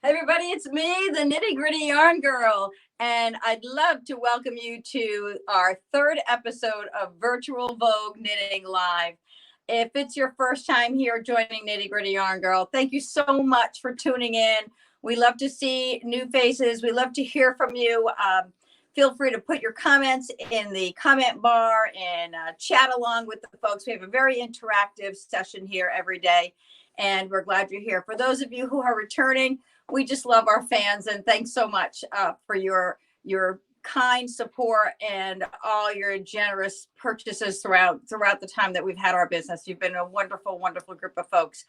Everybody, it's me, the Nitty Gritty Yarn Girl, and I'd love to welcome you to our third episode of Virtual Vogue Knitting Live. If it's your first time here joining Nitty Gritty Yarn Girl, thank you so much for tuning in. We love to see new faces. We love to hear from you. Feel free to put your comments in the comment bar and chat along with the folks. We have a very interactive session here every day, and we're glad you're here. For those of you who are returning, we just love our fans, and thanks so much for your kind support and all your generous purchases throughout the time that we've had our business. You've been a wonderful, wonderful group of folks.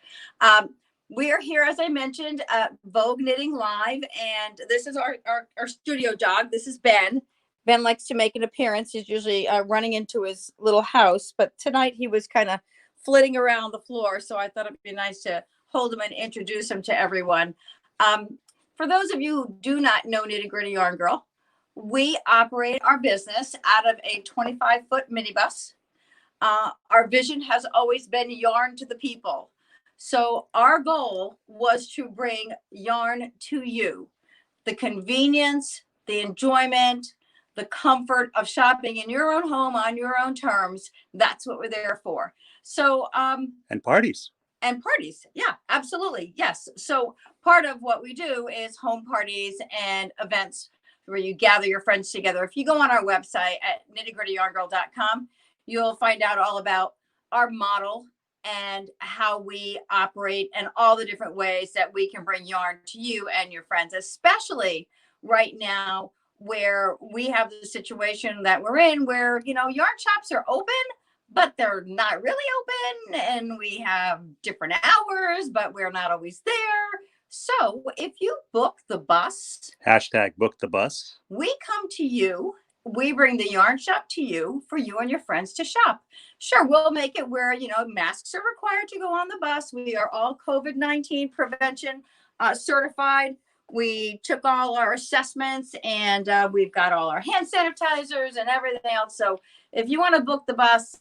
We are here, as I mentioned, Vogue Knitting Live, and this is our studio dog. This is Ben. Ben likes to make an appearance. He's usually running into his little house, but tonight he was kind of flitting around the floor, so I thought it'd be nice to hold him and introduce him to everyone. For those of you who do not know Nitty Gritty Yarn Girl, we operate our business out of a 25-foot minibus. Our vision has always been yarn to the people. So our goal was to bring yarn to you. The convenience, the enjoyment, the comfort of shopping in your own home on your own terms. That's what we're there for. So, and parties. And parties. Yeah, absolutely. Yes. So part of what we do is home parties and events where you gather your friends together. If you go on our website at KnittyGrittyYarnGirl.com, you'll find out all about our model and how we operate and all the different ways that we can bring yarn to you and your friends, especially right now where we have the situation that we're in where, yarn shops are open, but they're not really open, and we have different hours, but we're not always there. So if you book the bus, #book the bus, we come to you. We bring the yarn shop to you for you and your friends to shop. Sure, we'll make it where, masks are required to go on the bus. We are all COVID-19 prevention certified. We took all our assessments, and we've got all our hand sanitizers and everything else. So if you want to book the bus,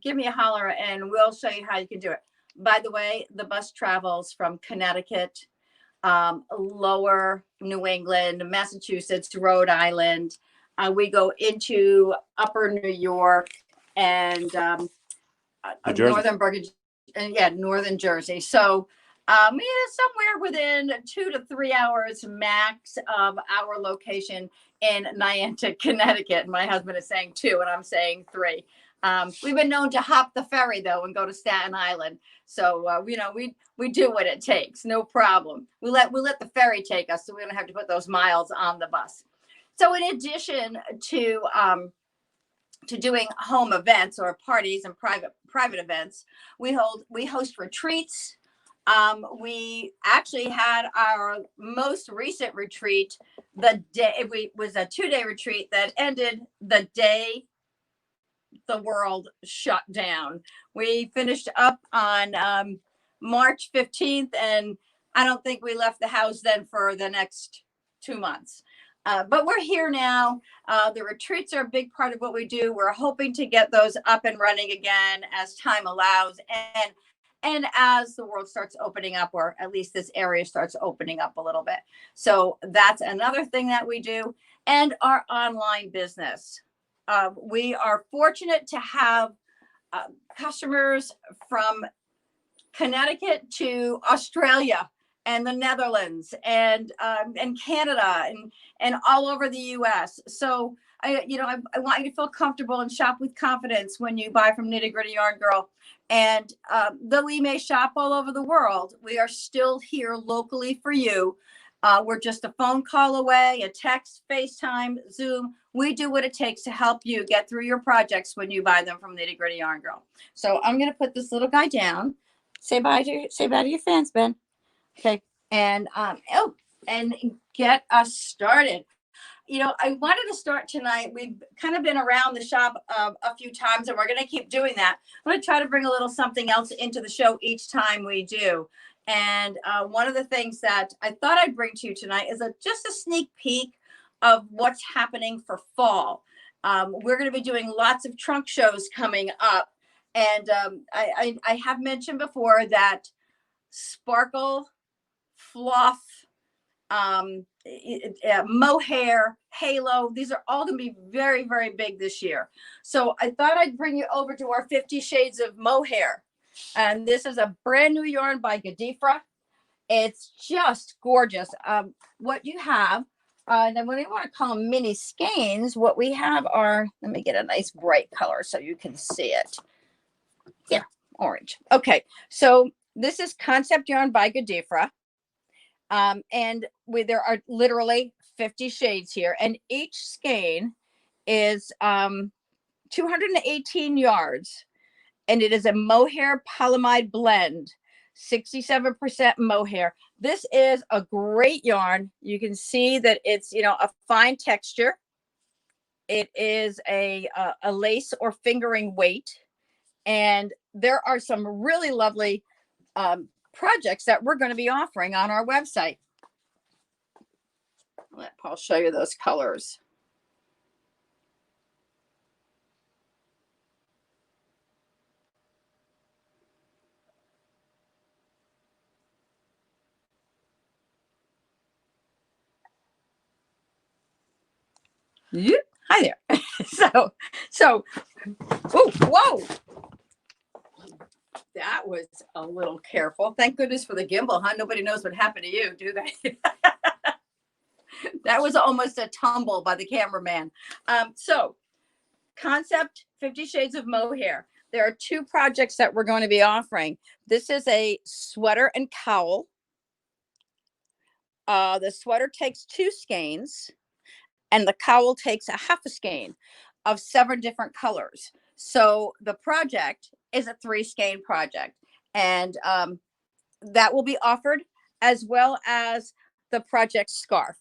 give me a holler and we'll show you how you can do it. By the way, the bus travels from Connecticut, lower New England, Massachusetts, Rhode Island. We go into upper New York and northern Jersey. So somewhere within 2 to 3 hours max of our location in Niantic, Connecticut. My husband is saying 2 and I'm saying 3. We've been known to hop the ferry though and go to Staten Island. So we do what it takes, no problem. We let the ferry take us, so we don't have to put those miles on the bus. So in addition to doing home events or parties and private events, we host retreats. We actually had our most recent retreat. Was a 2-day retreat that ended the day the world shut down. We finished up on March 15th, and I don't think we left the house then for the next 2 months. But we're here now. The retreats are a big part of what we do. We're hoping to get those up and running again as time allows, and as the world starts opening up, or at least this area starts opening up a little bit. So that's another thing that we do. And our online business. We are fortunate to have customers from Connecticut to Australia and the Netherlands and Canada and all over the US. So I want you to feel comfortable and shop with confidence when you buy from Nitty Gritty Yarn Girl. And though we may shop all over the world, we are still here locally for you. We're just a phone call away, a text, FaceTime, Zoom. We do what it takes to help you get through your projects when you buy them from Nitty Gritty Yarn Girl. So I'm going to put this little guy down. Say bye to your fans, Ben. Okay. And and get us started. I wanted to start tonight. We've kind of been around the shop a few times, and we're going to keep doing that. I'm going to try to bring a little something else into the show each time we do. And one of the things that I thought I'd bring to you tonight is just a sneak peek of what's happening for fall. We're going to be doing lots of trunk shows coming up. And I have mentioned before that sparkle, fluff, mohair, halo. These are all going to be very, very big this year. So I thought I'd bring you over to our 50 Shades of Mohair. And this is a brand new yarn by Gadifra. It's just gorgeous. What you have, and then when you want to call them mini skeins, what we have are, let me get a nice bright color so you can see it. Yeah, orange. Okay, so this is Concept Yarn by Gadifra. And there are literally 50 shades here, and each skein is 218 yards, and it is a mohair polyamide blend, 67% mohair. This is a great yarn. You can see that it's, you know, a fine texture. It is a lace or fingering weight, and there are some really lovely projects that we're going to be offering on our website. Let Paul show you those colors. Yeah. Hi there. Oh, whoa. That was a little careful. Thank goodness for the gimbal, huh? Nobody knows what happened to you, do they? That was almost a tumble by the cameraman. So Concept 50 Shades of Mohair. There are two projects that we're going to be offering. This is a sweater and cowl. The sweater takes 2 skeins, and the cowl takes a half a skein of 7 different colors. So the project is a 3 skein project, and that will be offered, as well as the project scarf.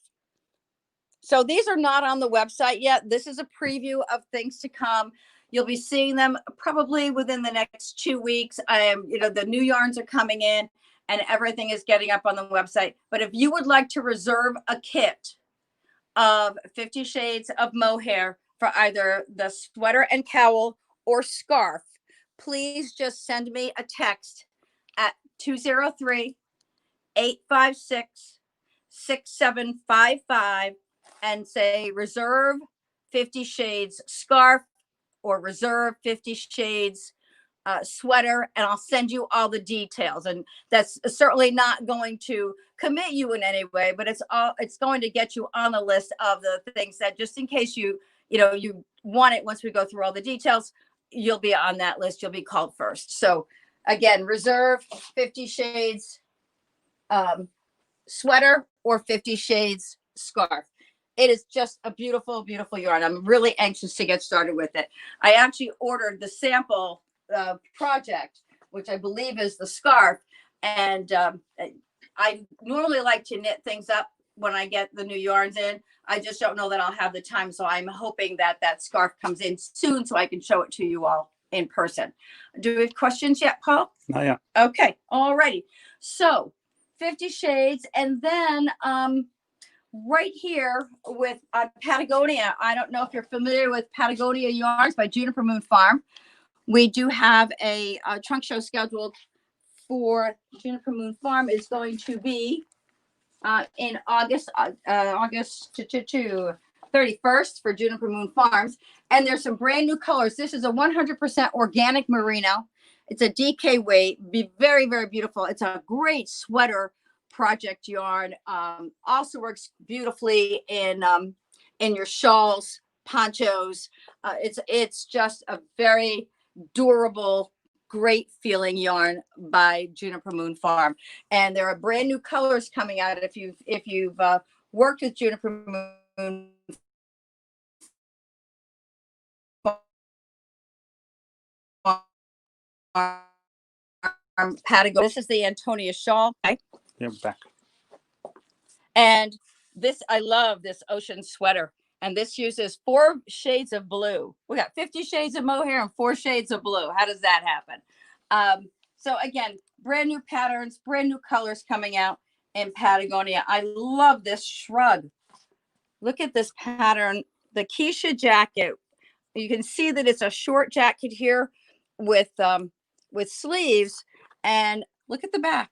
So these are not on the website yet. This is a preview of things to come. You'll be seeing them probably within the next 2 weeks. You know, the new yarns are coming in and everything is getting up on the website. But if you would like to reserve a kit of 50 Shades of Mohair for either the sweater and cowl or scarf, please just send me a text at 203-856-6755 and say reserve 50 Shades scarf or reserve 50 Shades sweater, and I'll send you all the details. And that's certainly not going to commit you in any way, but it's going to get you on the list of the things that, just in case you want it, once we go through all the details, you'll be on that list. You'll be called first. So again, reserve 50 Shades sweater or 50 Shades scarf. It is just a beautiful, beautiful yarn. I'm really anxious to get started with it. I actually ordered the sample project, which I believe is the scarf. And I normally like to knit things up when I get the new yarns in. I just don't know that I'll have the time. So I'm hoping that that scarf comes in soon so I can show it to you all in person. Do we have questions yet, Paul? Not yet. Okay. All righty. So 50 Shades. And then right here with Patagonia. I don't know if you're familiar with Patagonia Yarns by Juniper Moon Farm. We do have a trunk show scheduled for Juniper Moon Farm. Is going to be in August 31st for Juniper Moon Farms. And there's some brand new colors. This is a 100% organic merino. It's a DK weight. Be very, very beautiful. It's a great sweater project yarn. Also works beautifully in your shawls, ponchos. It's just a very durable, great feeling yarn by Juniper Moon Farm. And there are brand new colors coming out. If you've worked with Juniper Moon Farm, Patagonia. This is the Antonia shawl. Okay. Yeah, back. And this, I love this ocean sweater. And this uses 4 shades of blue. We got 50 shades of mohair and 4 shades of blue. How does that happen? So again, brand new patterns, brand new colors coming out in Patagonia. I love this shrug. Look at this pattern, the Keisha jacket. You can see that it's a short jacket here with sleeves, and look at the back.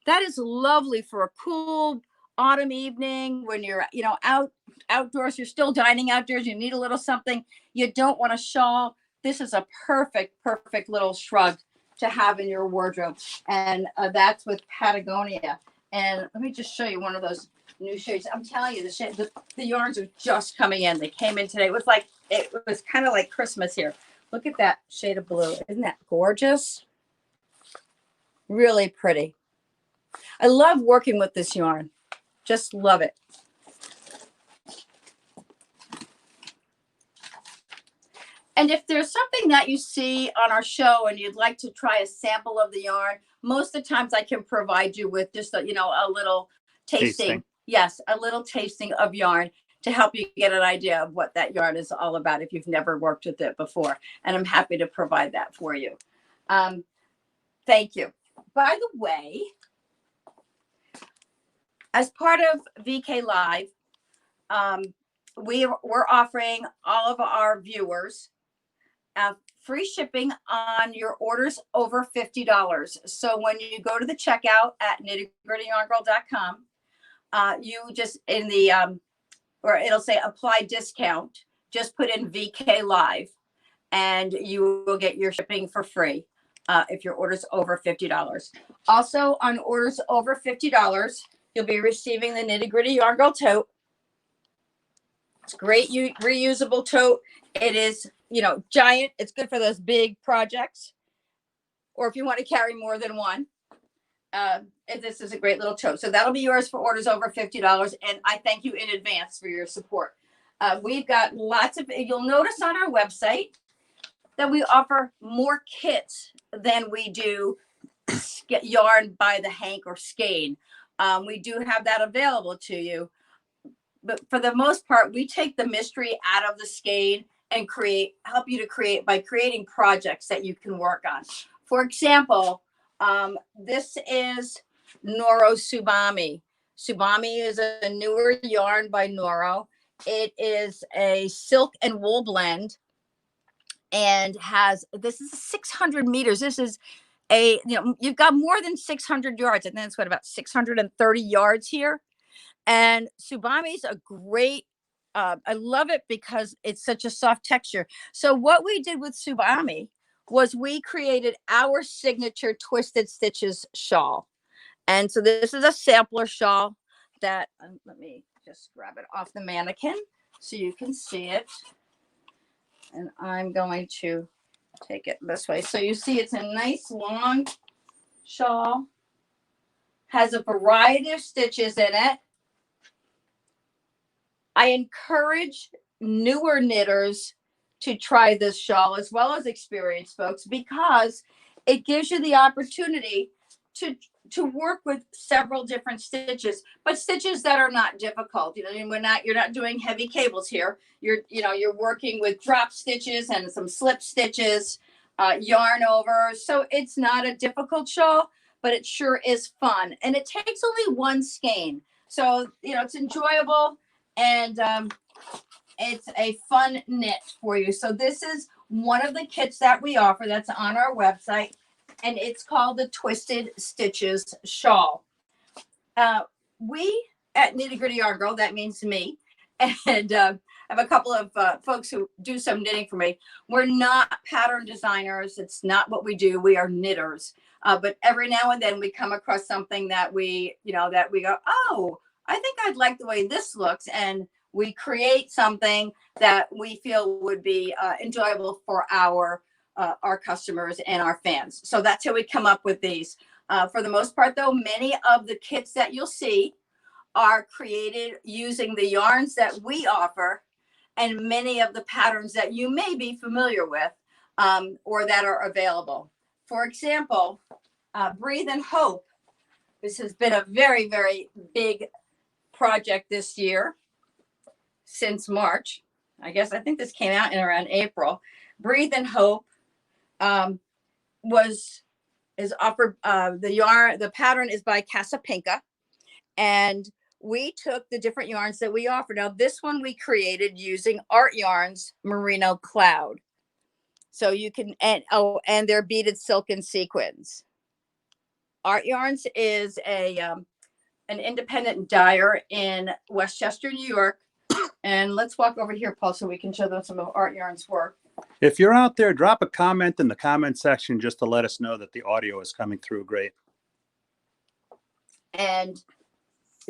That is lovely for a cool autumn evening when you're, outdoors, you're still dining outdoors, you need a little something, you don't want a shawl. This is a perfect little shrug to have in your wardrobe. And that's with Patagonia. And let me just show you one of those new shades. I'm telling you, the yarns are just coming in. They came in today. It was kind of like Christmas here. Look at that shade of blue. Isn't that gorgeous? Really pretty. I love working with this yarn. Just love it. And if there's something that you see on our show and you'd like to try a sample of the yarn, most of the times I can provide you with just a little tasting. Yes, a little tasting of yarn to help you get an idea of what that yarn is all about if you've never worked with it before. And I'm happy to provide that for you. Thank you. By the way, as part of VK Live, we're offering all of our viewers free shipping on your orders over $50. So when you go to the checkout at KnittyGrittyYarnGirl.com, you just or it'll say apply discount, just put in VK Live and you will get your shipping for free if your order's over $50. Also on orders over $50, you'll be receiving the Nitty Gritty Yarn Girl tote. It's great reusable tote. It is, giant. It's good for those big projects. Or if you want to carry more than one. This is a great little tote. So that'll be yours for orders over $50. And I thank you in advance for your support. We've got you'll notice on our website that we offer more kits than we do yarn by the hank or skein. We do have that available to you. But for the most part, we take the mystery out of the skein and help you to create by creating projects that you can work on. For example, this is Noro Tsubami. Tsubami is a newer yarn by Noro. It is a silk and wool blend and this is 600 meters. This is you've got more than 600 yards. And then it's about 630 yards here. And Tsubami is a great, I love it because it's such a soft texture. So what we did with Tsubami was we created our signature Twisted Stitches shawl. And so this is a sampler shawl that, let me just grab it off the mannequin so you can see it. And I'm going to take it this way. So you see it's a nice long shawl, has a variety of stitches in it. I encourage newer knitters to try this shawl as well as experienced folks because it gives you the opportunity to work with several different stitches, but stitches that are not difficult. You're not doing heavy cables here. You're working with drop stitches and some slip stitches, yarn over. So it's not a difficult shawl, but it sure is fun. And it takes only one skein. So, it's enjoyable. And it's a fun knit for you. So this is one of the kits that we offer that's on our website, and it's called the Twisted Stitches Shawl. We at Nitty Gritty Yarn Girl, that means me, and I have a couple of folks who do some knitting for me. We're not pattern designers. It's not what we do. We are knitters. But every now and then we come across something that we go, oh, I think I'd like the way this looks. And we create something that we feel would be enjoyable for our customers and our fans. So that's how we come up with these. For the most part, though, many of the kits that you'll see are created using the yarns that we offer and many of the patterns that you may be familiar with or that are available. For example, Breathe and Hope. This has been a very, very big project this year since March. I think this came out in around April. Breathe and Hope is offered. The pattern is by Casapinka, and we took the different yarns that we offer. Now this one we created using Art Yarns Merino Cloud. So you can and they're beaded silk and sequins. Art Yarns is an independent dyer in Westchester, New York. And let's walk over here, Paul, so we can show them some of Art Yarn's work. If you're out there, drop a comment in the comment section just to let us know that the audio is coming through great. And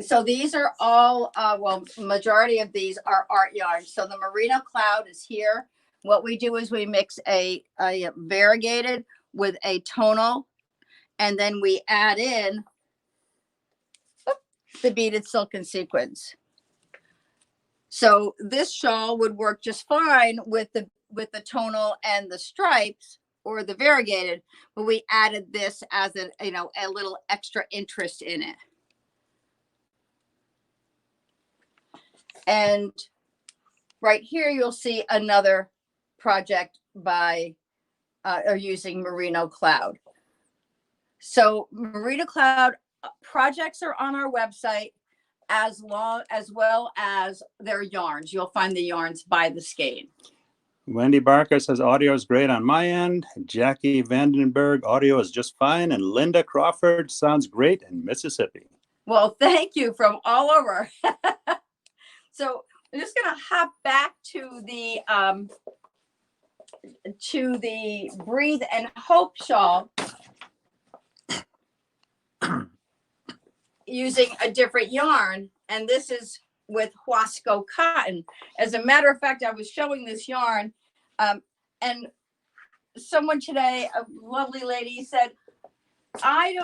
so these are all, well, majority of these are Art Yarn. So the Merino Cloud is here. What we do is we mix a variegated with a tonal, and then we add in the beaded silken sequins. So this shawl would work just fine with the tonal and the stripes or the variegated, but we added this as a, you know, a little extra interest in it. And right here, you'll see another project by or using Merino Cloud. So Merino Cloud projects are on our website, as well as their yarns. You'll find the yarns by the skein. Wendy Barker says audio is great on my end. Jackie Vandenberg, audio is just fine. And Linda Crawford sounds great in Mississippi. Well, thank you from all over. So I'm just going to hop back to the Breathe and Hope shawl using a different yarn, and this is with Huasco cotton. As a matter of fact, I was showing this yarn, and someone today, a lovely lady, said, I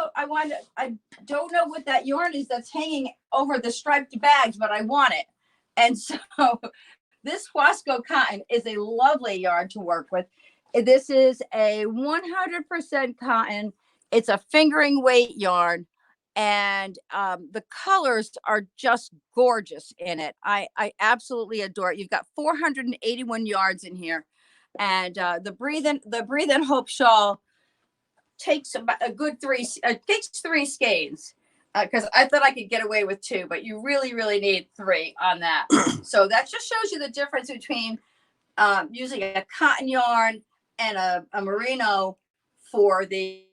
don't know what that yarn is that's hanging over the striped bags, but I want it. And so this Huasco cotton is a lovely yarn to work with. This is a 100% cotton. It's a fingering weight yarn, and the colors are just gorgeous in it. I absolutely adore it. You've got 481 yards in here, and the Breathe and Hope shawl takes about a good takes 3 skeins, because I thought I could get away with 2, but you really need 3 on that. So that just shows you the difference between using a cotton yarn and a merino for the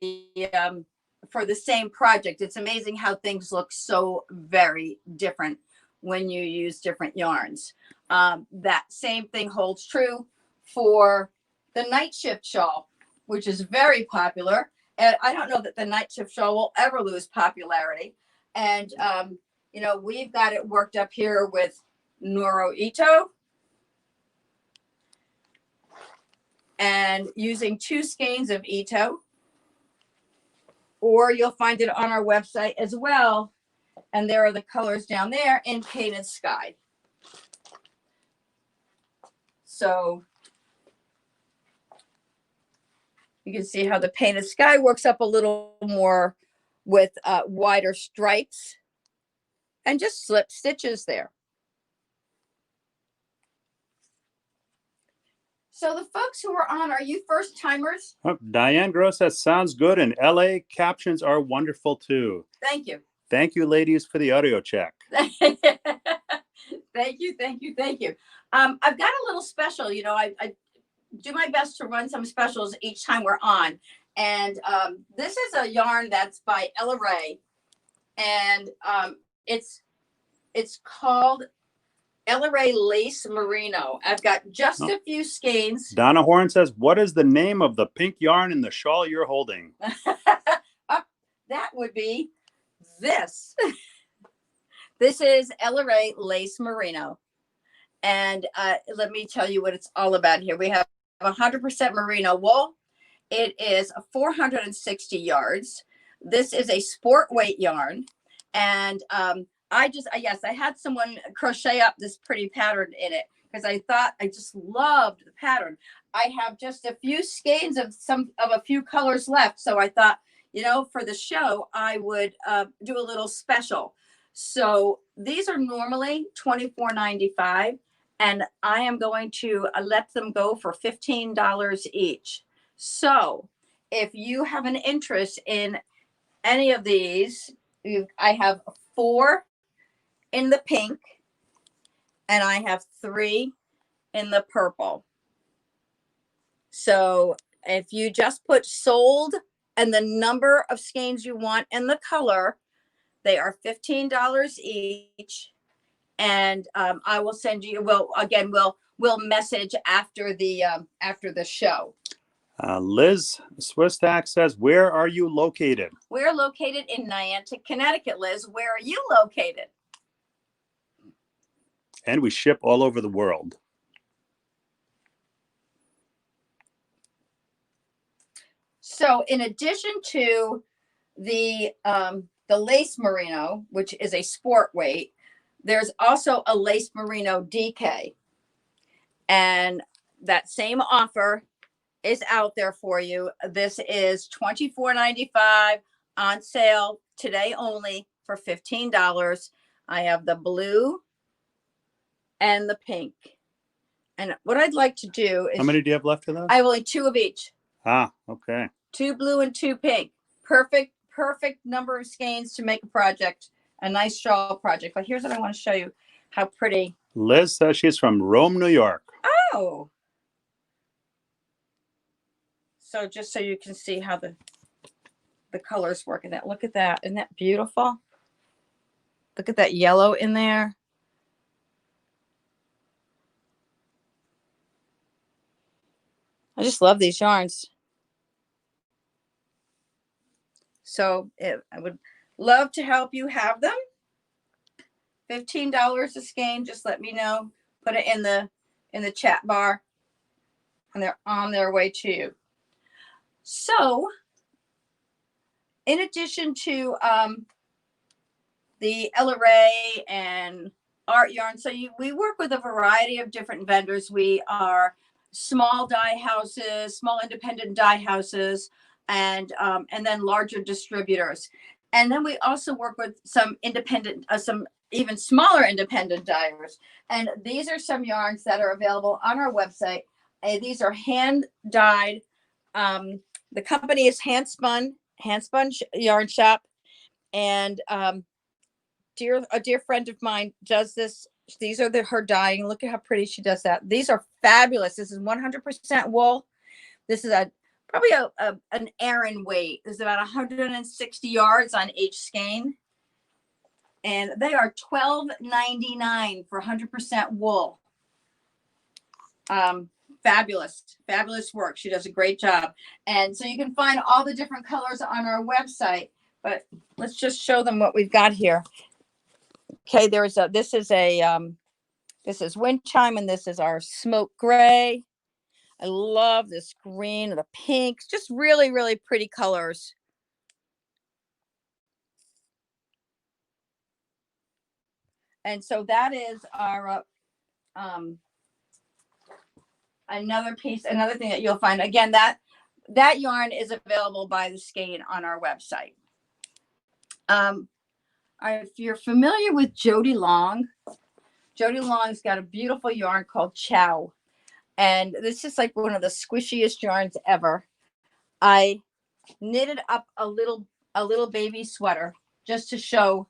same project. It's amazing how things look so very different when you use different yarns. That same thing holds true for the night shift shawl, which is very popular. And I don't know that the night shift shawl will ever lose popularity. And, you know, we've got it worked up here with Noro Ito. And using 2 skeins of Ito. Or you'll find it on our website as well. And there are the colors down there in Painted Sky. So you can see how the Painted Sky works up a little more with wider stripes and just slip stitches there. So the folks who are on, are you first timers? Oh, Diane Gross says sounds good, and LA captions are wonderful too. Thank you. Thank you, ladies, for the audio check. Thank you. I've got a little special. You know, I do my best to run some specials each time we're on. And this is a yarn that's by Ella Ray. And it's called Ella Ray Lace Merino. I've got just a few skeins. Donna Horn says, what is the name of the pink yarn in the shawl you're holding? That would be this. This is Ella Ray Lace Merino. And let me tell you what it's all about here. We have 100% merino wool. It is 460 yards. This is a sport weight yarn. And I had someone crochet up this pretty pattern in it because I thought I just loved the pattern. I have just a few skeins of a few colors left. So I thought, you know, for the show, I would do a little special. So these are normally $24.95, and I am going to let them go for $15 each. So if you have an interest in any of these, I have 4 in the pink, and I have 3 in the purple. So if you just put sold and the number of skeins you want and the color, They are $15 each. And I will send you, we'll message after the show. Liz Swistak says, where are you located? We're located in Niantic, Connecticut. Liz, where are you located? And we ship all over the world. So in addition to the lace merino, which is a sport weight, there's also a lace merino DK. And that same offer is out there for you. This is $24.95 on sale today only for $15. I have the blue and the pink. And what I'd like to do is, how many do you have left of those? I have only 2 of each. Ah, okay. 2 blue and 2 pink. Perfect number of skeins to make a project, a nice shawl project. But here's what I want to show you, how pretty. Liz says she's from Rome, New York. Oh. So just so you can see how the colors work in that. Look at that. Isn't that beautiful? Look at that yellow in there. I just love these yarns. So I would love to help you have them. $15 a skein. Just let me know. Put it in the chat bar, and they're on their way to you. So, in addition to the Ella Ray and Art Yarn, we work with a variety of different vendors. We are small dye houses, small independent dye houses, and then larger distributors. And then we also work with some independent, some even smaller independent dyers. And these are some yarns that are available on our website. These are hand dyed. The company is Handspun Yarn Shop, and a dear friend of mine does this. These are her dyeing. Look at how pretty she does that. These are fabulous. This is 100% wool. This is probably an Aran weight. There's about 160 yards on each skein, and they are $12.99 for 100% wool. Fabulous work. She does a great job. And so you can find all the different colors on our website, but let's just show them what we've got here. Okay, this is Wind Chime, and this is our smoke gray. I love this green and the pinks, just really, really pretty colors. And so that is our another thing that you'll find. Again, that yarn is available by the skein on our website. If you're familiar with Jody Long's got a beautiful yarn called Chow. And this is like one of the squishiest yarns ever. I knitted up a little baby sweater just to show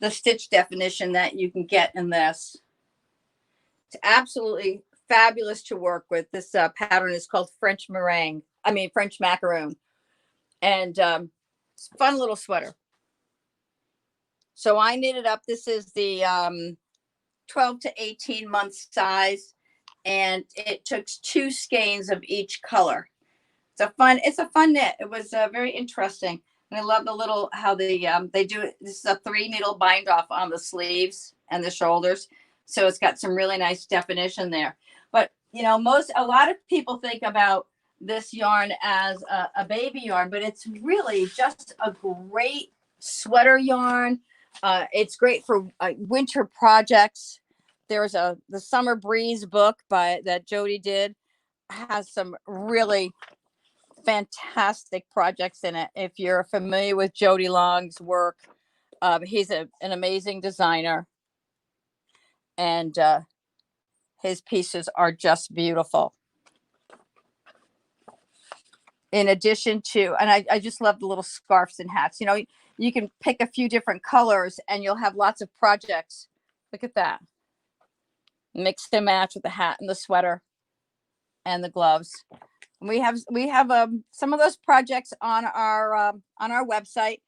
the stitch definition that you can get in this. It's absolutely fabulous to work with. This pattern is called French macaroon. And it's a fun little sweater. So I knitted up. This is the 12 to 18 month size, and it took 2 skeins of each color. It's a fun knit. It was very interesting, and I love the little how they do it. This is a 3 needle bind off on the sleeves and the shoulders, so it's got some really nice definition there. But a lot of people think about this yarn as a baby yarn, but it's really just a great sweater yarn. It's great for winter projects. There's the Summer Breeze book that Jody did, has some really fantastic projects in it. If you're familiar with Jody Long's work, he's an amazing designer, and his pieces are just beautiful. In addition to, and I just love the little scarves and hats. You can pick a few different colors and you'll have lots of projects. Look at that. Mix and match with the hat and the sweater and the gloves. And we have some of those projects on our website.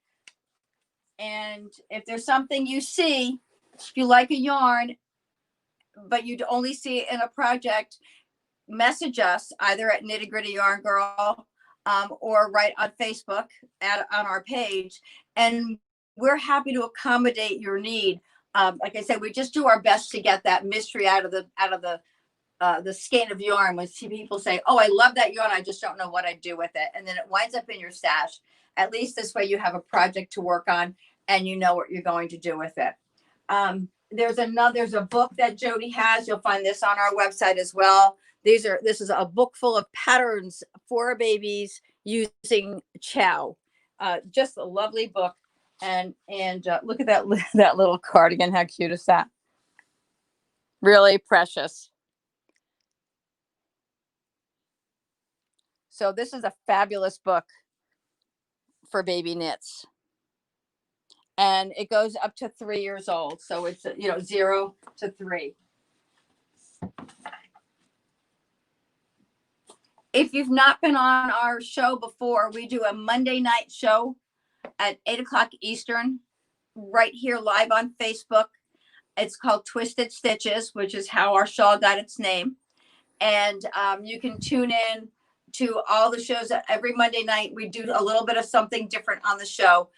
And if there's something you see, if you like a yarn, but you'd only see it in a project, message us either at Nitty Gritty Yarn Girl or right on Facebook on our page, and we're happy to accommodate your need. Like I said, we just do our best to get that mystery out of the skein of yarn. When people say, "Oh, I love that yarn, I just don't know what I do with it," and then it winds up in your stash. At least this way, you have a project to work on, and you know what you're going to do with it. There's a book that Jody has. You'll find this on our website as well. This is a book full of patterns for babies using Chow. Just a lovely book. And look at that little cardigan. How cute is that? Really precious. So this is a fabulous book for baby knits. And it goes up to 3 years old. So it's, 0 to 3. If you've not been on our show before, we do a Monday night show at 8 o'clock Eastern, right here live on Facebook. It's called Twisted Stitches, which is how our shawl got its name. And you can tune in to all the shows every Monday night. We do a little bit of something different on the show.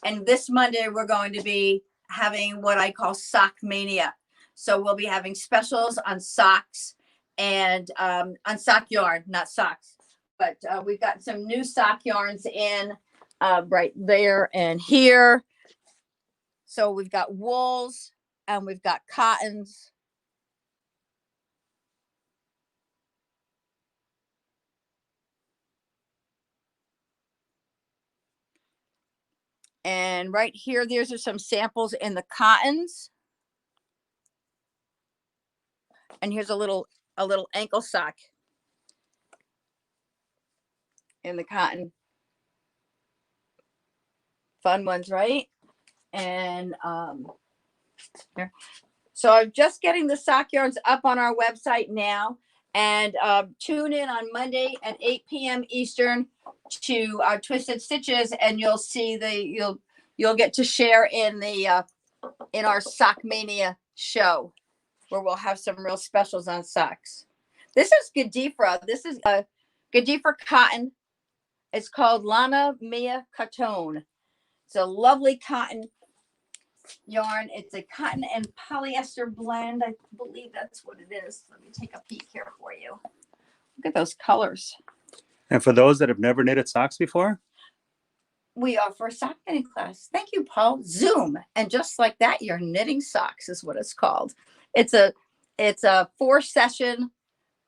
And this Monday, we're going to be having what I call Sock Mania. So we'll be having specials on socks and on sock yarn, not socks. But we've got some new sock yarns in right there and here. So we've got wools and we've got cottons. And right here, these are some samples in the cottons. And here's a little ankle sock in the cotton. Fun ones, right? And here. So I'm just getting the sock yarns up on our website now. And tune in on Monday at 8 p.m. Eastern to our Twisted Stitches, and you'll see you'll get to share in our Sock Mania show, where we'll have some real specials on socks. This is Gadifra. This is a Gadifra cotton. It's called Lana Mia Coton. It's a lovely cotton yarn. It's a cotton and polyester blend. I believe that's what it is. Let me take a peek here for you. Look at those colors. And for those that have never knitted socks before, we offer a sock knitting class. Thank you, Paul. Zoom. And just like that, you're knitting socks is what it's called. It's a 4-session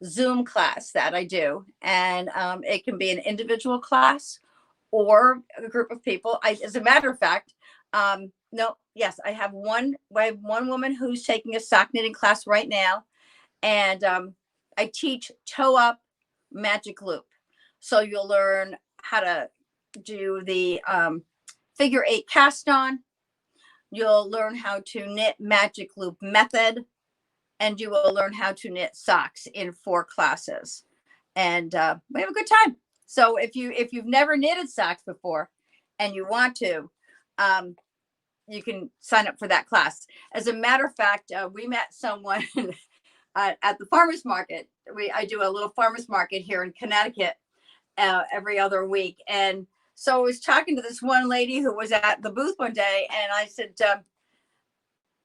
Zoom class that I do. And it can be an individual class or a group of people. As a matter of fact, I have one woman who's taking a sock knitting class right now. And I teach toe up magic loop. So you'll learn how to do the figure 8 cast on. You'll learn how to knit magic loop method, and you will learn how to knit socks in 4 classes. And we have a good time. So if you've never knitted socks before and you want to, you can sign up for that class. As a matter of fact, we met someone at the farmers market. I do a little farmers market here in Connecticut every other week. And so I was talking to this one lady who was at the booth one day, and I said,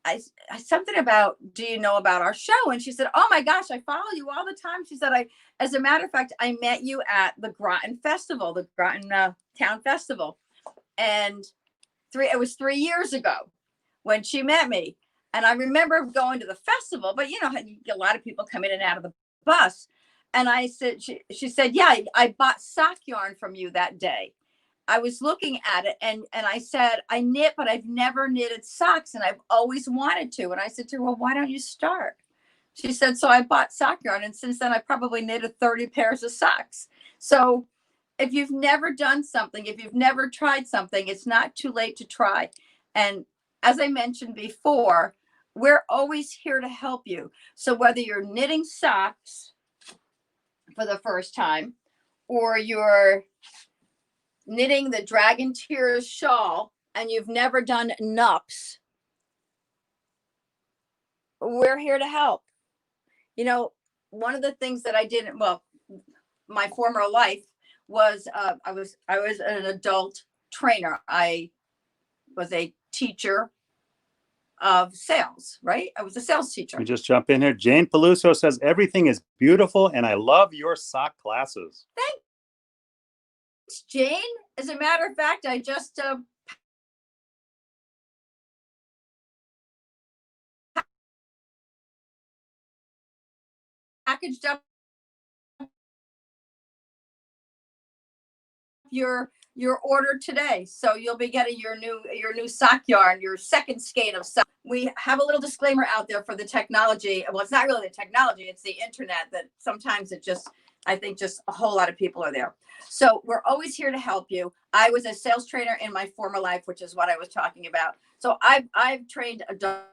I something about, do you know about our show? And she said, oh my gosh, I follow you all the time. She said, as a matter of fact, I met you at the Groton Festival, the Groton Town Festival. And it was 3 years ago when she met me. And I remember going to the festival, but a lot of people come in and out of the bus. And I said, she said, yeah, I bought sock yarn from you that day. I was looking at it and I said, I knit, but I've never knitted socks and I've always wanted to. And I said to her, well, why don't you start? She said, so I bought sock yarn. And since then I probably knitted 30 pairs of socks. So if you've never done something, if you've never tried something, it's not too late to try. And as I mentioned before, we're always here to help you. So whether you're knitting socks for the first time, or you're knitting the Dragon Tears shawl and you've never done NUPS, we're here to help. You know, one of the things that I didn't, well, my former life was I was an adult trainer. I was a teacher of sales, right? I was a sales teacher. Let me just jump in here. Jane Peluso says, everything is beautiful and I love your sock classes. Thanks, Jane. As a matter of fact, I just packaged up your order today, so you'll be getting your new sock yarn, your second skein of sock. We have a little disclaimer out there for the technology. Well, it's not really the technology, it's the internet that sometimes it just, I think just a whole lot of people are there. So we're always here to help you. I was a sales trainer in my former life, which is what I was talking about. So I've trained adults.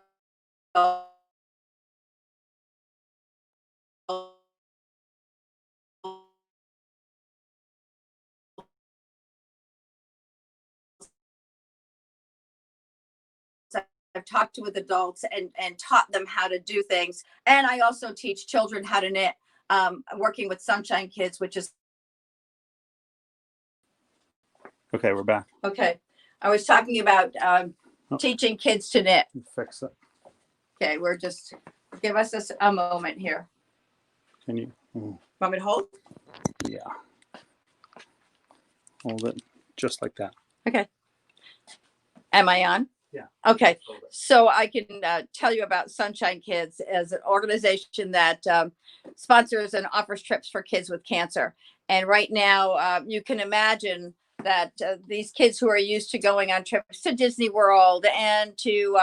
I've talked with adults and taught them how to do things. And I also teach children how to knit, working with Sunshine Kids, which is. Okay, we're back. Okay. I was talking about teaching kids to knit. Fix it. Okay, we're just, give us a moment here. Can you? Want me to hold? Yeah. Hold it just like that. Okay. Am I on? Yeah. Okay. So I can tell you about Sunshine Kids as an organization that sponsors and offers trips for kids with cancer. And right now, you can imagine that these kids who are used to going on trips to Disney World and to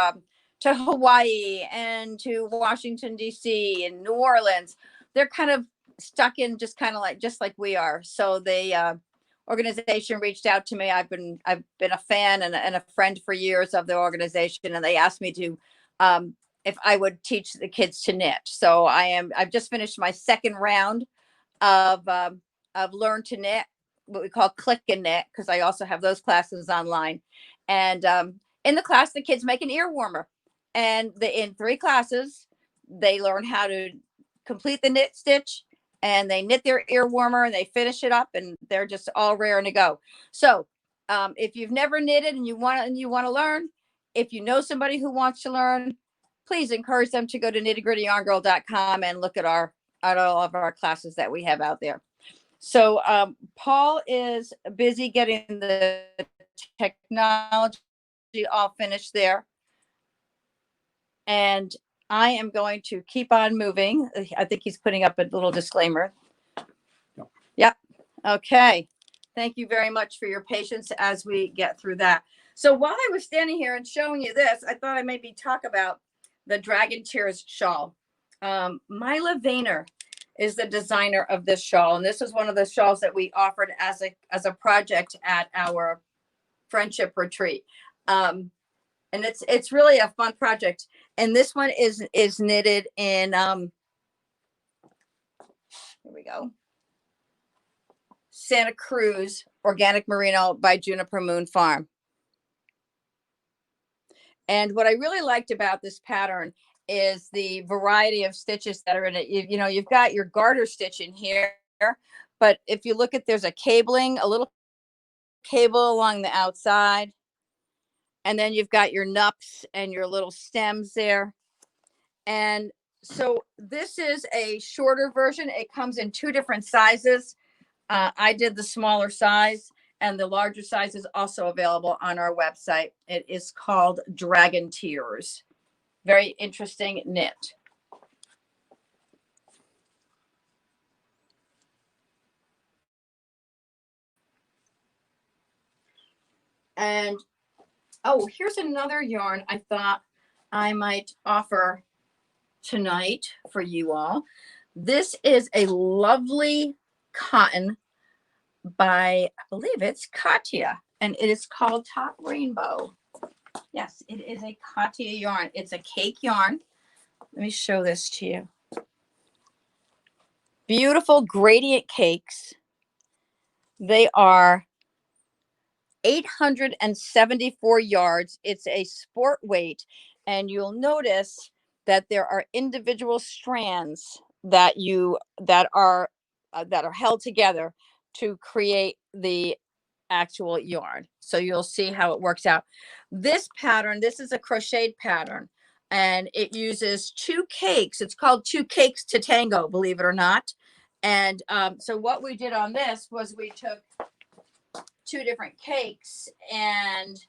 Hawaii and to Washington, D.C. and New Orleans, they're kind of stuck in just like we are. So they organization reached out to me. I've been a fan and a friend for years of the organization, and they asked me to if I would teach the kids to knit. So I've just finished my second round of Learn to Knit, what we call Click and Knit, because I also have those classes online. And in the class, the kids make an ear warmer, and in 3 classes, they learn how to complete the knit stitch, and they knit their ear warmer, and they finish it up, and they're just all raring to go. So if you've never knitted and you want to learn, if you know somebody who wants to learn, please encourage them to go to KnittyGrittyYarnGirl.com and look at all of our classes that we have out there. So Paul is busy getting the technology all finished there. And I am going to keep on moving. I think he's putting up a little disclaimer. No. Yep. Okay. Thank you very much for your patience as we get through that. So while I was standing here and showing you this, I thought I maybe talk about the Dragon Tears shawl. Mila Vayner is the designer of this shawl, and this is one of the shawls that we offered as a project at our friendship retreat. And it's really a fun project. And this one is knitted in here we go, Santa Cruz Organic Merino by Juniper Moon Farm. And what I really liked about this pattern is the variety of stitches that are in it. You know, you've got your garter stitch in here, but if you look at, there's a little cable along the outside. And then you've got your nups and your little stems there. And so this is a shorter version. It comes in 2 different sizes. I did the smaller size, and the larger size is also available on our website. It is called Dragon Tears. Very interesting knit. And oh, here's another yarn I thought I might offer tonight for you all. This is a lovely cotton by, I believe it's Katia, and it is called Top Rainbow. Yes, it is a Katia yarn. It's a cake yarn. Let me show this to you. Beautiful gradient cakes. They are 874 yards. It's a sport weight, and you'll notice that there are individual strands that are held together to create the actual yarn. So you'll see how it works out. This pattern, this is a crocheted pattern, and it uses 2 cakes. It's called 2 cakes to tango, believe it or not. And so what we did on this was we took 2 different cakes, and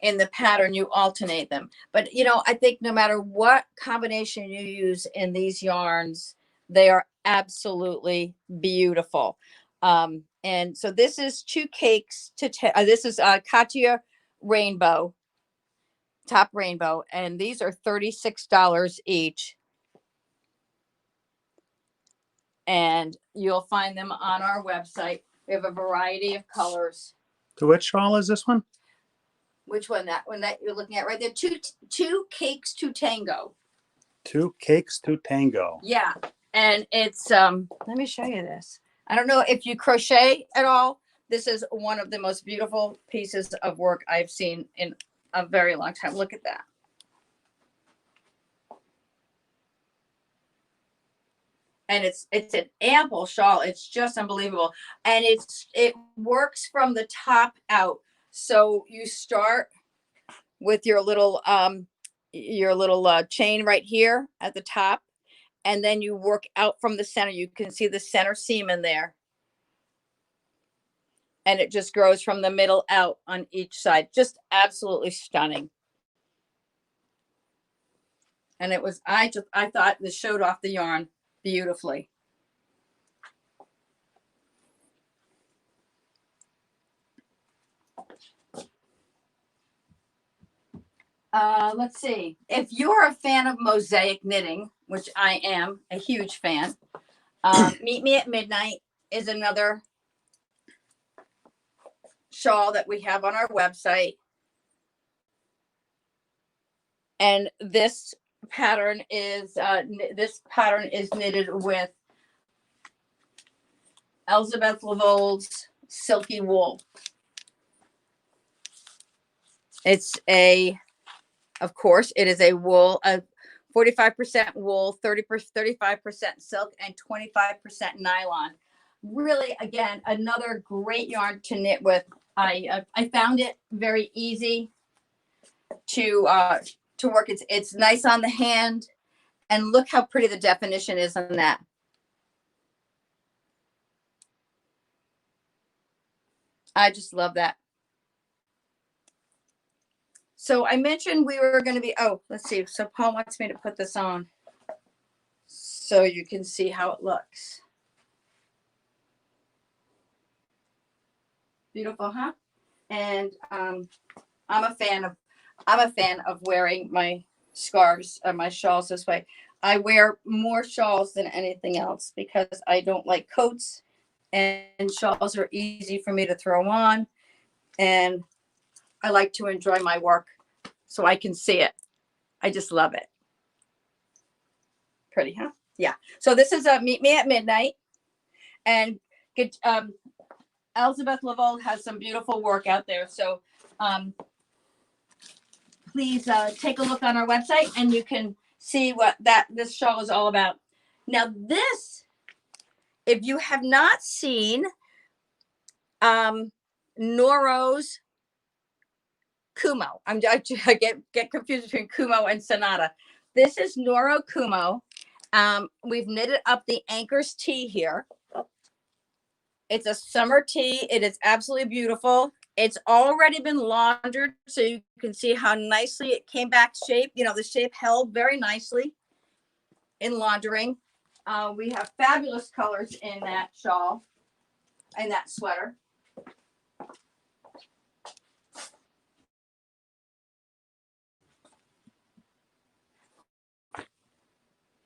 in the pattern you alternate them. But you know, I think no matter what combination you use in these yarns, they are absolutely beautiful. And so this is 2 cakes to this is Katya Rainbow, Top Rainbow, and these are $36 each. And you'll find them on our website. We have a variety of colors. To which shawl is this one? Which one? That one that you're looking at right there. Two cakes to tango. 2 cakes to tango. Yeah. And it's let me show you this. I don't know if you crochet at all. This is one of the most beautiful pieces of work I've seen in a very long time. Look at that. And it's an ample shawl. It's just unbelievable. And it works from the top out. So you start with your little chain right here at the top, and then you work out from the center. You can see the center seam in there, and it just grows from the middle out on each side. Just absolutely stunning. And it was, I thought this showed off the yarn beautifully. Let's see. If you're a fan of mosaic knitting, which I am a huge fan, Meet Me at Midnight is another shawl that we have on our website. And this pattern is knitted with Elizabeth Lavol's silky wool. Of course, it is a wool, 45% wool, 35% silk, and 25% nylon. Really, again, another great yarn to knit with. I found it very easy to work. It's nice on the hand, and look how pretty the definition is on that. I just love that. So I mentioned we were going to be, let's see. So Paul wants me to put this on so you can see how it looks. Beautiful, huh? And I'm a fan of wearing my scarves or my shawls this way. I wear more shawls than anything else because I don't like coats, and shawls are easy for me to throw on, and I like to enjoy my work so I can see it. I just love it. Pretty, huh? Yeah. So this is Meet Me at Midnight, and Elizabeth Lavole has some beautiful work out there. So please take a look on our website, and you can see what this shawl is all about. Now this, if you have not seen Noro's Kumo. I get confused between Kumo and Sonata. This is Noro Kumo. We've knitted up the Anchors tee here. It's a summer tee. It is absolutely beautiful. It's already been laundered, so you can see how nicely it came back shape. You know, the shape held very nicely in laundering. We have fabulous colors in that shawl, in that sweater.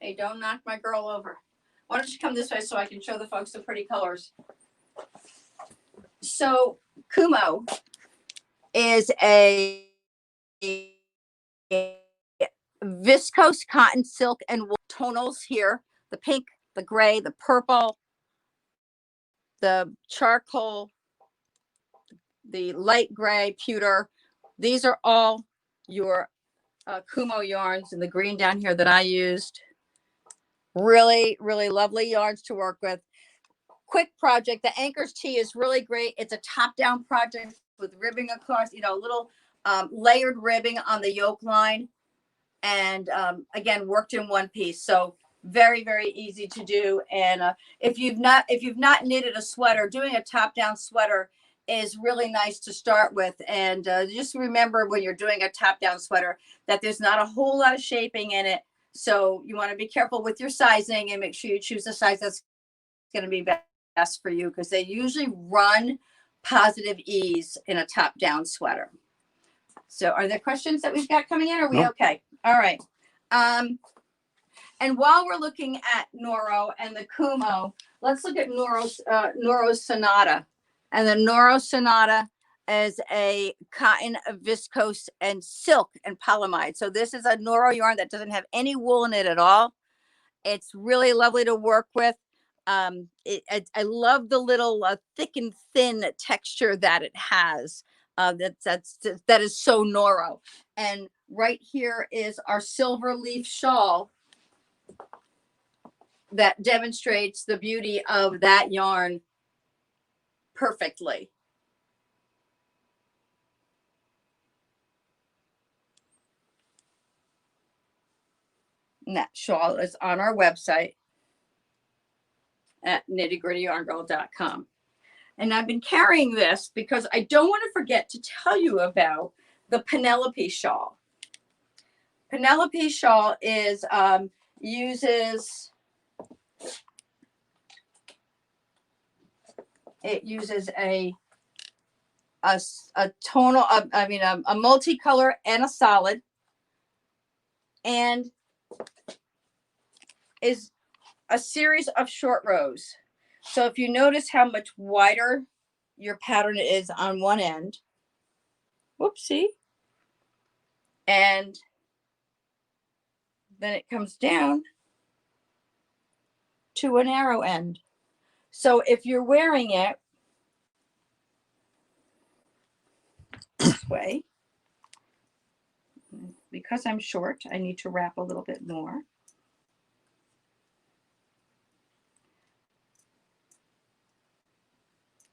Hey, don't knock my girl over. Why don't you come this way so I can show the folks the pretty colors? So Kumo is a viscose cotton, silk, and wool tonals here. The pink, the gray, the purple, the charcoal, the light gray pewter. These are all your Kumo yarns, and the green down here that I used. Really, really lovely yarns to work with. Quick project. The Anchors tee is really great. It's a top-down project with ribbing across, a little layered ribbing on the yoke line, and again, worked in one piece. So very, very easy to do. And if you've not knitted a sweater, doing a top-down sweater is really nice to start with. And just remember, when you're doing a top-down sweater, that there's not a whole lot of shaping in it. So you want to be careful with your sizing and make sure you choose a size that's going to be best for you, because they usually run positive ease in a top-down sweater. So are there questions that we've got coming in? Are we okay? All right. And while we're looking at Noro and the Kumo, let's look at Noro's Sonata. And the Noro Sonata is a cotton, viscose, and silk and polyamide. So this is a Noro yarn that doesn't have any wool in it at all. It's really lovely to work with. I love the little thick and thin texture that it has. That is so Noro. And right here is our silver leaf shawl that demonstrates the beauty of that yarn perfectly. And that shawl is on our website at KnittyGrittyYarnGirl.com. And I've been carrying this because I don't want to forget to tell you about the Penelope shawl. Penelope shawl is uses a tonal, a multicolor and a solid, and is a series of short rows. So if you notice how much wider your pattern is on one end, whoopsie, and then it comes down to a narrow end. So if you're wearing it this way, because I'm short, I need to wrap a little bit more.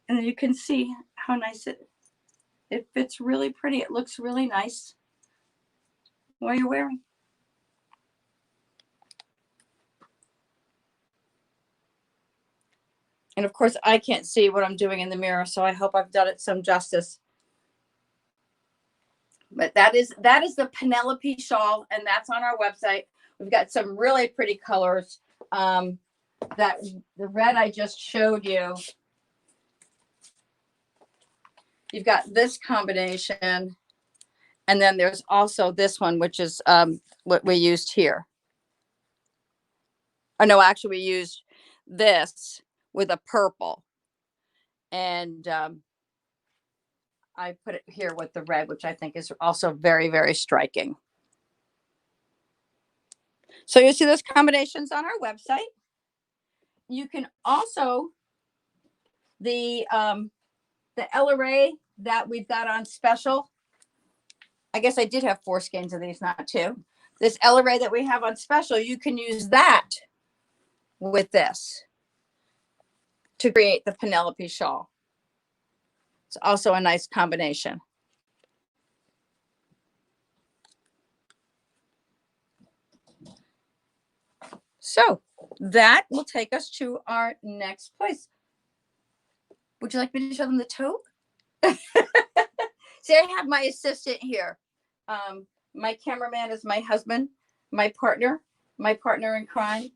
And then you can see how nice it fits really pretty. It looks really nice while you're wearing. And of course, I can't see what I'm doing in the mirror, so I hope I've done it some justice. But that is the Penelope shawl, and that's on our website. We've got some really pretty colors. That the red I just showed you. You've got this combination, and then there's also this one, which is what we used here. Oh no, actually we used this with a purple, and I put it here with the red, which I think is also very, very striking. So you see those combinations on our website. You can also, the LRA that we've got on special. I guess I did have 4 skeins of these, not 2. This LRA that we have on special, you can use that with this to create the Penelope shawl. It's also a nice combination. So that will take us to our next place. Would you like me to show them the tote? See, I have my assistant here. My cameraman is my husband, my partner in crime,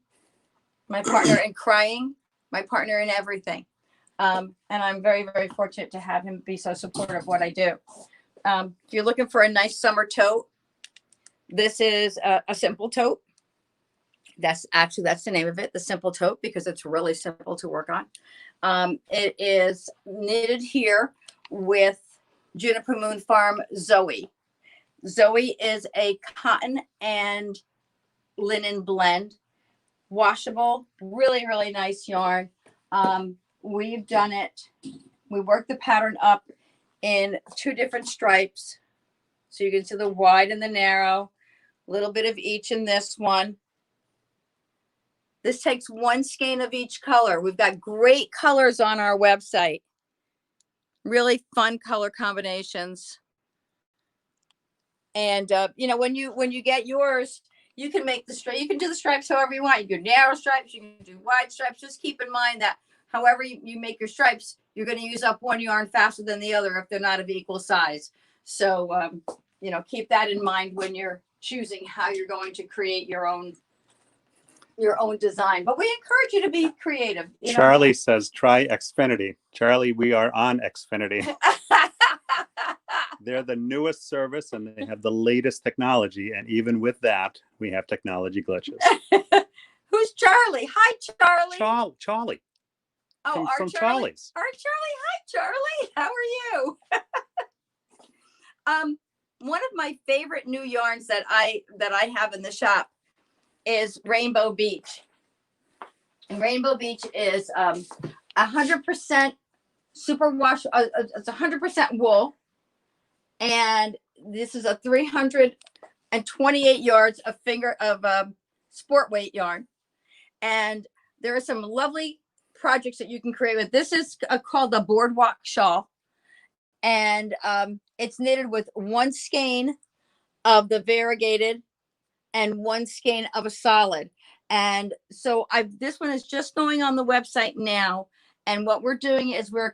my partner in crying, my partner in everything. And I'm very, very fortunate to have him be so supportive of what I do. If you're looking for a nice summer tote, this is a simple tote. That's the name of it, the simple tote, because it's really simple to work on. It is knitted here with Juniper Moon Farm Zoe. Zoe is a cotton and linen blend, washable, really, really nice yarn. We've done it. We worked the pattern up in 2 different stripes. So you can see the wide and the narrow, a little bit of each in this one. This takes 1 skein of each color. We've got great colors on our website. Really fun color combinations. And you know, when you get yours, you can make the stripe. You can do the stripes however you want. You can do narrow stripes. You can do wide stripes. Just keep in mind that however you make your stripes, you're going to use up one yarn faster than the other if they're not of equal size. So you know, keep that in mind when you're choosing how you're going to create your own design. But we encourage you to be creative. Charlie says, try Xfinity. Charlie, we are on Xfinity. They're the newest service and they have the latest technology. And even with that, we have technology glitches. Who's Charlie? Hi, Charlie. Charlie. Oh, from Charlie. Charlie's. Our Charlie. Hi, Charlie. How are you? One of my favorite new yarns that I have in the shop is Rainbow Beach. And Rainbow Beach is 100% superwash. It's 100% wool. And this is a 328 yards of sport weight yarn. And there are some lovely projects that you can create with. This is called the Boardwalk Shawl. And it's knitted with 1 skein of the variegated and 1 skein of a solid. And so this one is just going on the website now. And what we're doing is we're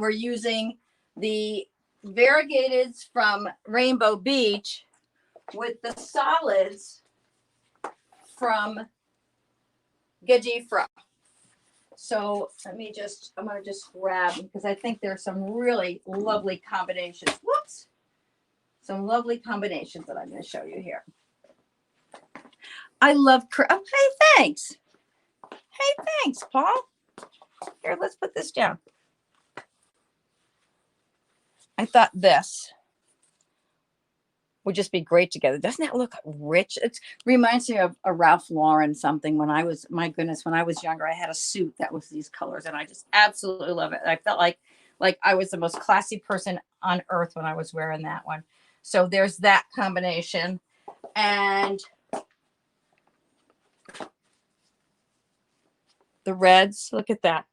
using the variegateds from Rainbow Beach with the solids from Gajifra. So I'm going to just grab them because I think there's some really lovely combinations. Whoops. Some lovely combinations that I'm going to show you here. I love, oh, hey, thanks. Hey, thanks, Paul. Here, let's put this down. I thought this would just be great together. Doesn't that look rich? It reminds me of a Ralph Lauren something when I was, my goodness, when I was younger, I had a suit that was these colors and I just absolutely love it. I felt like I was the most classy person on earth when I was wearing that one. So there's that combination. And the reds, look at that.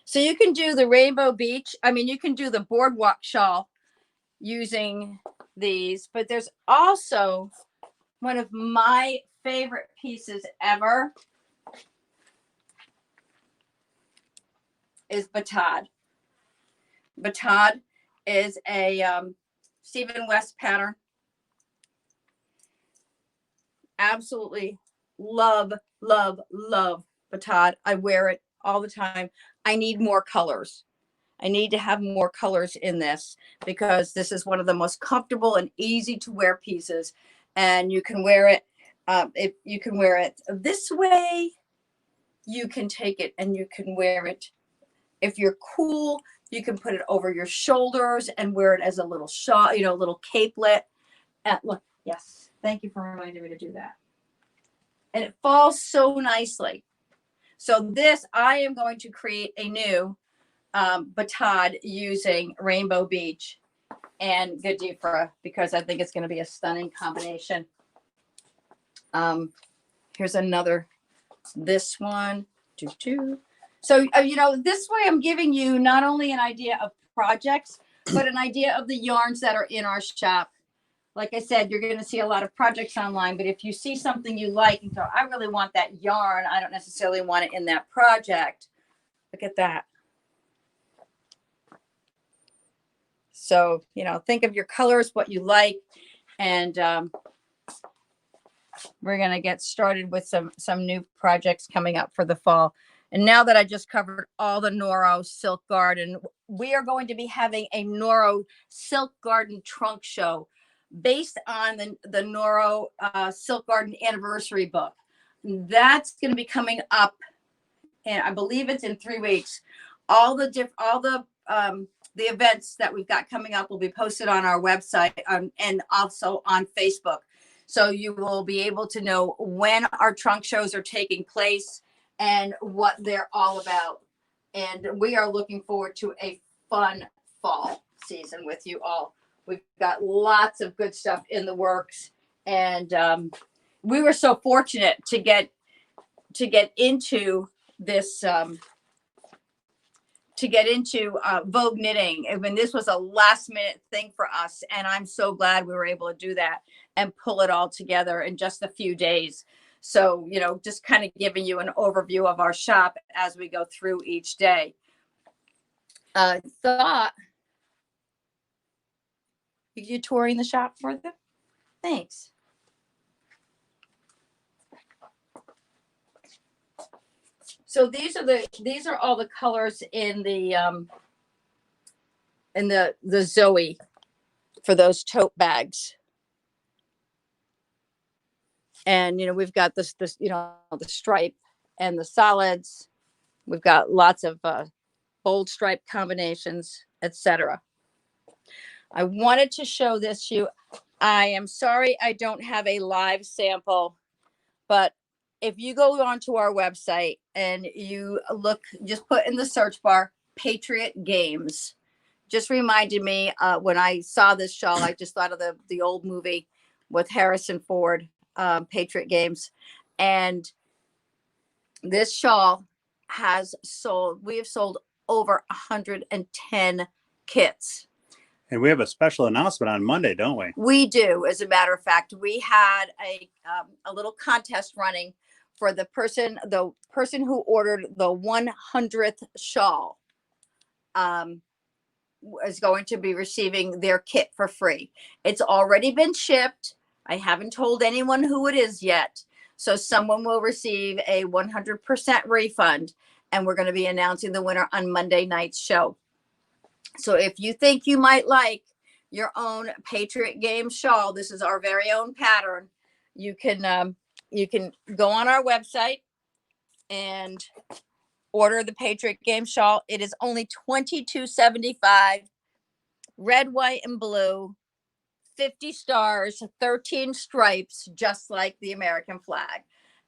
So you can do the Rainbow Beach. I mean, you can do the Boardwalk Shawl using these, but there's also one of my favorite pieces ever is Batad. Batad is a Stephen West pattern. Absolutely love, love, love Batad. I wear it all the time. I need more colors. I need to have more colors in this because this is one of the most comfortable and easy to wear pieces. And you can wear it, if you can wear it this way, you can take it and you can wear it. If you're cool, you can put it over your shoulders and wear it as a little shawl, you know, a little capelet. Look, yes, thank you for reminding me to do that. And it falls so nicely. So this, I am going to create a new Batad using Rainbow Beach and Gajifra because I think it's going to be a stunning combination. Here's another, this one. So, you know, this way I'm giving you not only an idea of projects, but an idea of the yarns that are in our shop. Like I said, you're going to see a lot of projects online, but if you see something you like and go, I really want that yarn, I don't necessarily want it in that project. Look at that. So, you know, think of your colors, what you like, and we're going to get started with some new projects coming up for the fall. And now that I just covered all the Noro Silk Garden, we are going to be having a Noro Silk Garden trunk show based on the Noro Silk Garden anniversary book. That's going to be coming up, and I believe it's in 3 weeks. All the events that we've got coming up will be posted on our website and also on Facebook. So you will be able to know when our trunk shows are taking place and what they're all about. And we are looking forward to a fun fall season with you all. We've got lots of good stuff in the works, and we were so fortunate to get into this Vogue knitting. I mean, this was a last minute thing for us, and I'm so glad we were able to do that and pull it all together in just a few days. So, just kind of giving you an overview of our shop as we go through each day. Thought you touring the shop for them? Thanks. So these are all the colors in the Zoe for those tote bags. And we've got this the stripe and the solids. We've got lots of bold stripe combinations, etc. I wanted to show this to you. I am sorry I don't have a live sample, but if you go onto our website and you look, just put in the search bar Patriot Games. Just reminded me when I saw this shawl, I just thought of the old movie with Harrison Ford, Patriot Games. And this shawl we have sold over 110 kits. And we have a special announcement on Monday, don't we? We do. As a matter of fact, we had a little contest running for the person who ordered the 100th shawl is going to be receiving their kit for free. It's already been shipped. I haven't told anyone who it is yet. So someone will receive a 100% refund, and we're going to be announcing the winner on Monday night's show. So if you think you might like your own Patriot Games shawl, this is our very own pattern. You can go on our website and order the Patriot Games shawl. It is only $22.75, red, white, and blue, 50 stars, 13 stripes, just like the American flag.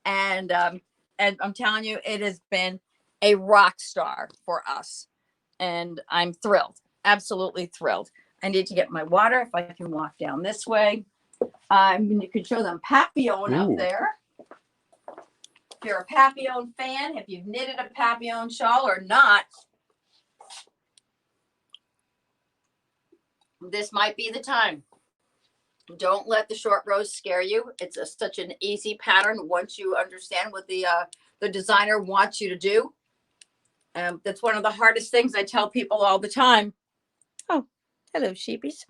And I'm telling you, it has been a rock star for us. And I'm thrilled, absolutely thrilled. I need to get my water if I can walk down this way. You can show them Papillon up there. If you're a Papillon fan, if you've knitted a Papillon shawl or not, this might be the time. Don't let the short rows scare you. It's such an easy pattern once you understand what the designer wants you to do. That's one of the hardest things I tell people all the time. Oh, hello, sheepies.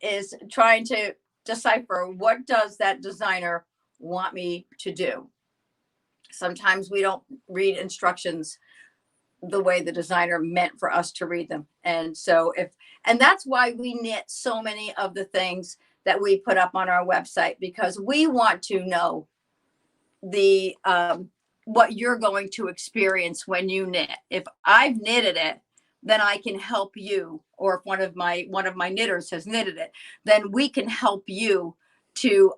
Is trying to decipher, what does that designer want me to do? Sometimes we don't read instructions the way the designer meant for us to read them. And that's why we knit so many of the things that we put up on our website, because we want to know what you're going to experience when you knit. If I've knitted it, then I can help you. Or if one of my knitters has knitted it, then we can help you to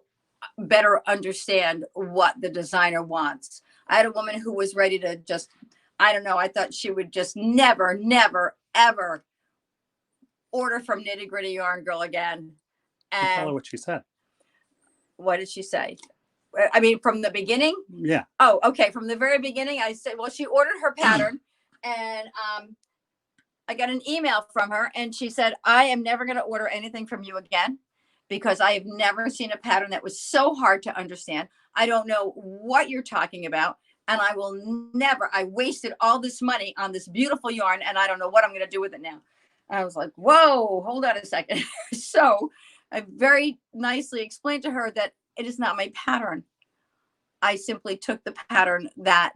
better understand what the designer wants. I had a woman who was ready to just, I don't know, I thought she would just never, ever order from KnittyGrittyYarnGirl again. And tell her what she said. What did she say? I mean, from the beginning? Yeah. Oh, okay. From the very beginning, I said, well, she ordered her pattern and I got an email from her and she said, I am never going to order anything from you again because I have never seen a pattern that was so hard to understand. I don't know what you're talking about. And I wasted all this money on this beautiful yarn and I don't know what I'm going to do with it now. And I was like, whoa, hold on a second. So I very nicely explained to her that it is not my pattern. I simply took the pattern that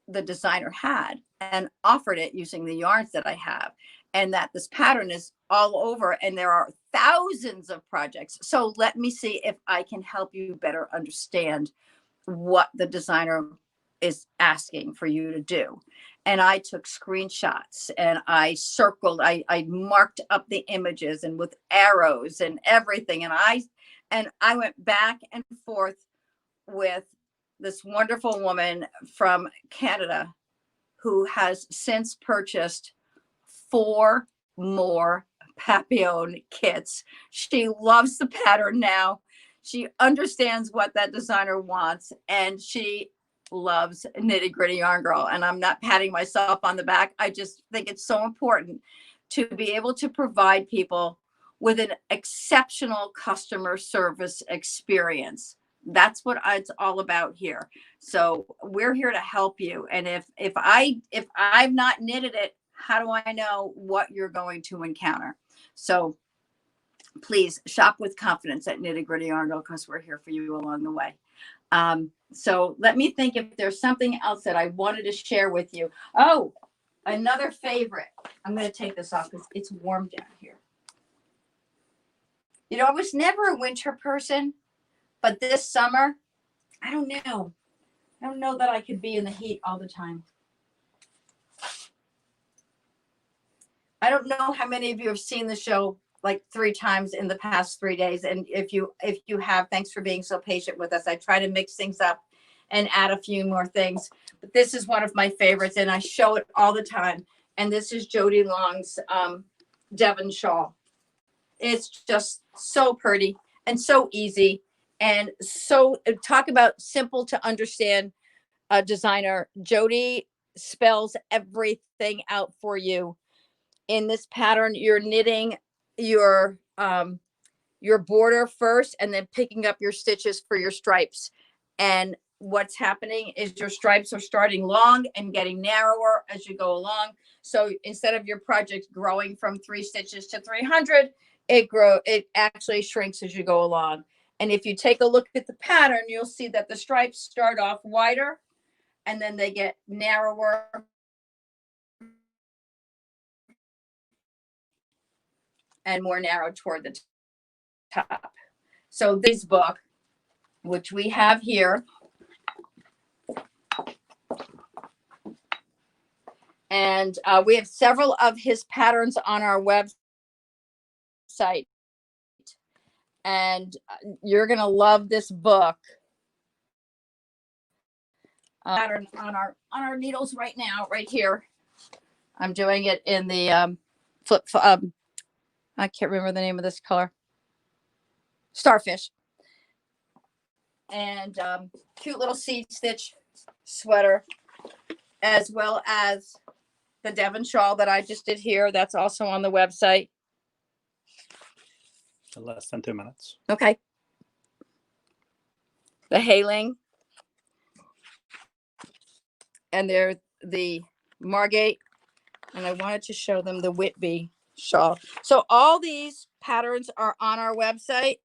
the designer had and offered it using the yarns that I have, and that this pattern is all over and there are thousands of projects. So let me see if I can help you better understand what the designer is asking for you to do. And I took screenshots and I circled, I marked up the images and with arrows and everything. And I went back and forth with this wonderful woman from Canada who has since purchased 4 more Papillon kits. She loves the pattern now. She understands what that designer wants, and she loves Nitty Gritty Yarn Girl. And I'm not patting myself on the back. I just think it's so important to be able to provide people with an exceptional customer service experience. That's what it's all about here. So we're here to help you. And if I've not knitted it, how do I know what you're going to encounter? So please shop with confidence at Nitty Gritty Yarn Girl, because we're here for you along the way. So let me think if there's something else that I wanted to share with you. Oh, another favorite. I'm going to take this off because it's warm down here. You know, I was never a winter person, but this summer, I don't know. I don't know that I could be in the heat all the time. I don't know how many of you have seen the show like 3 times in the past 3 days. And if you have, thanks for being so patient with us. I try to mix things up and add a few more things. But this is one of my favorites, and I show it all the time. And this is Jody Long's Devon shawl. It's just so pretty and so easy. And so talk about simple to understand designer. Jody spells everything out for you. In this pattern, you're knitting your border first and then picking up your stitches for your stripes. And what's happening is your stripes are starting long and getting narrower as you go along. So instead of your project growing from 3 stitches to 300, it actually shrinks as you go along. And if you take a look at the pattern, you'll see that the stripes start off wider and then they get narrower and more narrow toward the top. So this book, which we have here, and we have several of his patterns on our website, and you're going to love this book. Pattern on our needles right now, right here. I'm doing it in the flip. I can't remember the name of this color. Starfish. And cute little seed stitch sweater, as well as the Devon shawl that I just did here. That's also on the website. Less than 2 minutes. Okay. The Haling. And they're the Margate. And I wanted to show them the Whitby shawl. So all these patterns are on our website.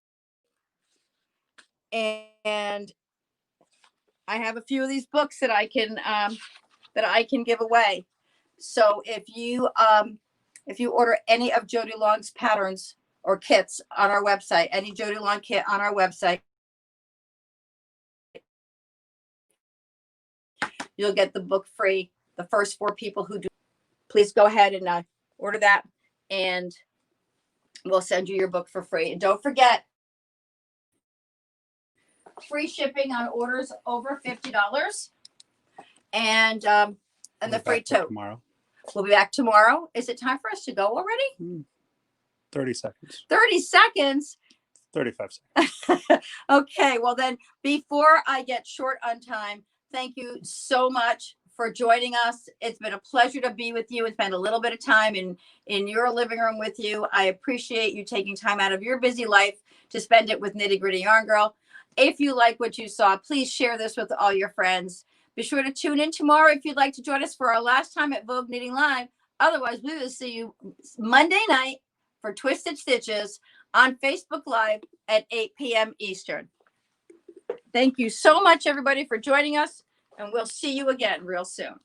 And I have a few of these books that I can give away. So if you order any of Jody Long's patterns or kits on our website, any Jody Long kit on our website, you'll get the book free. The first 4 people who do, please go ahead and order that, and we'll send you your book for free. And don't forget, free shipping on orders over $50, and the free tote. Tomorrow. We'll be back tomorrow. Is it time for us to go already? 30 seconds. 30 seconds. 35 seconds. Okay, well then, before I get short on time, thank you so much for joining us. It's been a pleasure to be with you and spend a little bit of time in your living room with you. I appreciate you taking time out of your busy life to spend it with Nitty Gritty Yarn Girl. If you like what you saw, please share this with all your friends. Be sure to tune in tomorrow if you'd like to join us for our last time at Vogue Knitting Live. Otherwise, we will see you Monday night for Twisted Stitches on Facebook Live at 8 p.m. Eastern. Thank you so much, everybody, for joining us, and we'll see you again real soon.